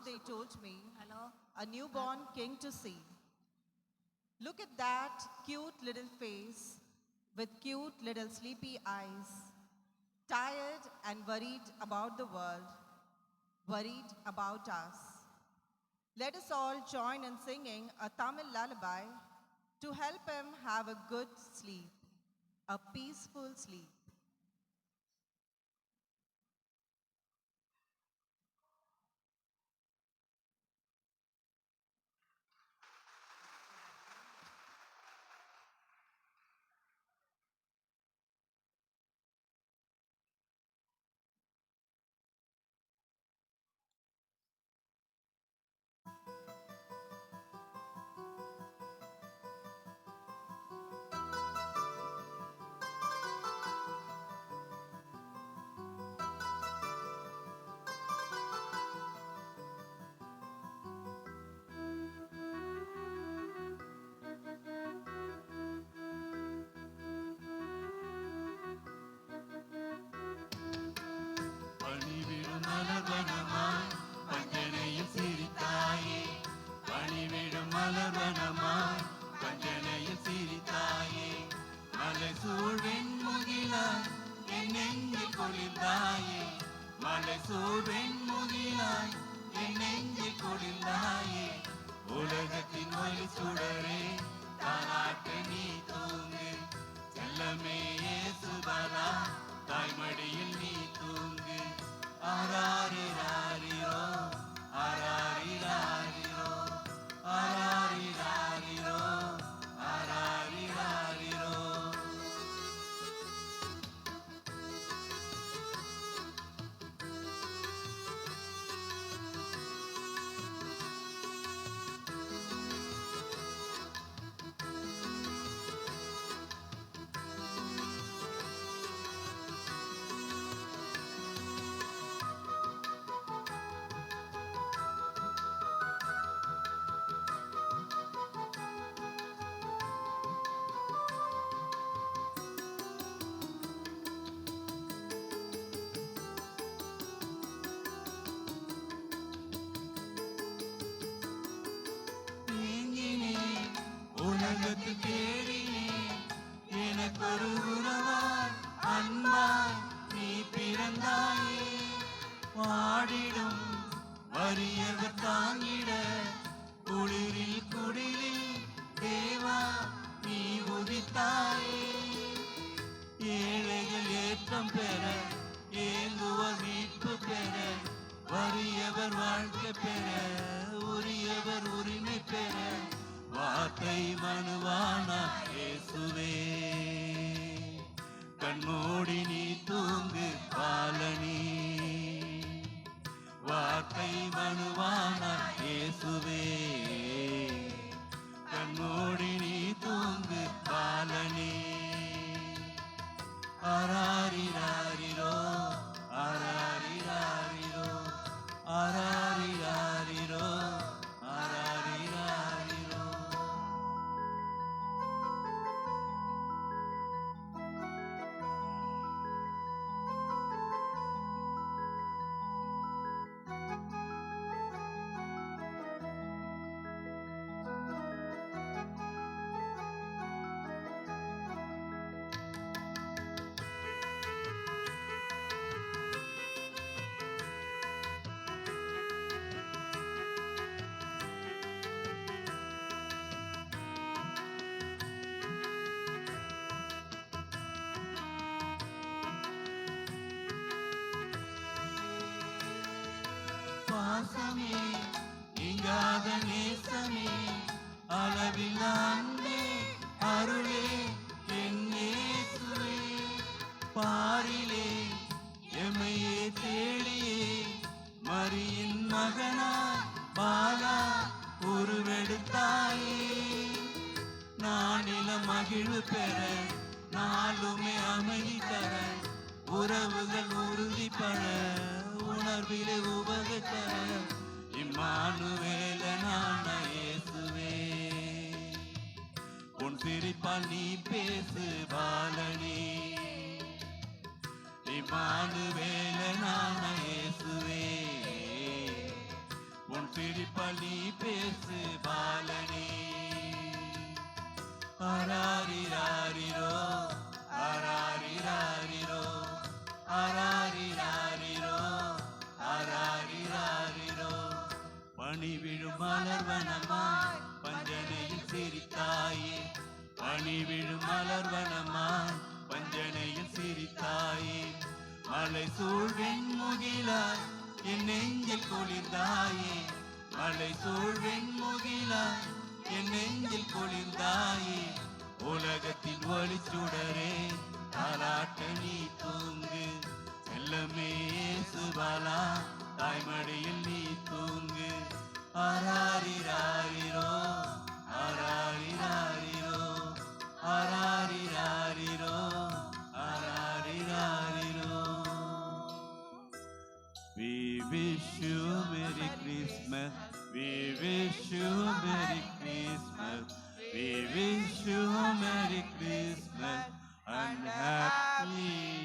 they told me, a newborn king to see. Look at that cute little face with cute little sleepy eyes, tired and worried about the world, worried about us. Let us all join in singing a Tamil lullaby to help him have a good sleep, a peaceful sleep. உலகத்தின் ஒளி சுடரே தாராட்ட நீ தூங்கு செல்லமே இயேசுபாலா தாய்மடியில் நீ தூங்கு ஆராரிராரிரோ ஆராரிராரிரோ ஆராரிராரிரோ ஆராரிராரிரோ உலகத்து தேடினேன் எனக்கொரு உறவாய் அன்பாய் நீ பிறந்தாயே வாடிடும் வறியவர் தாங்கிட குளிரில் குடிலில் தேவா நீ உதித்தாயே ஏழைகள் ஏற்றம் பெற ஏங்குவர் மீட்பு பெற வறியவர் வாழ்க்கை பெற உரியவர் உரிமை பெற வார்த்தை மனுவான இயேசுவே கண்மூடி நீ தூங்கு பாலனி வார்த்தை மனுவான இயேசுவே கண்மூடி நீ தூங்கு பாலனி ஆராரிராரிரோ ஆராரிராரிரோ ஆராரிராரிரோ ஆராரிராரிரோ பாசமே நீங்காத நேசமே அளவில் அன்பே அருளே என் இயேசுவே பாரிலே எமையே தேடியே மரியின் மகனாய் பாலா உருவெடுத்தாயே நானில மகிழ்வு பெற நாளுமே அமைதி தர உறவுகள் உறுதிப்பட உணர்விலே உபகை தர இம்மானுவேலனான இயேசுவே உன் சிரிப்பால் நீ பேசு பாலனி இம்மானுவேலனான இயேசுவே விழுந்தால் நீ பேசு பாலனே. ஆராரிராரிரோ ஆராரிராரிரோ ஆராரிராரிரோ ஆராரிராரிரோ. பனி விழும் மலர்வனமாய் பஞ்சனையில் சிரித்தாயே, பனி விழும் மலர்வனமாய் பஞ்சனையில் சிரித்தாயே. மலை சூழ்வெண் முகிலாய் என் நெஞ்சில் குளிர்ந்தாயே, மலை சூழ்வெண் முகிலாய் என் நெஞ்சில் குளிர்ந்தாயே. உலகத்தின் ஒளிச்சுடரே தாலாட்ட நீ தூங்கு, செல்லமே சுபாலா தாய்மடியில் நீ தூங்கு. ஆராரிராரிரோ ஆராரிராரிரோ ஆராரிராரிரோ ஆராரிராரிரோ. We wish you Merry Christmas, we wish you Merry Christmas, we wish you Merry Christmas and Happy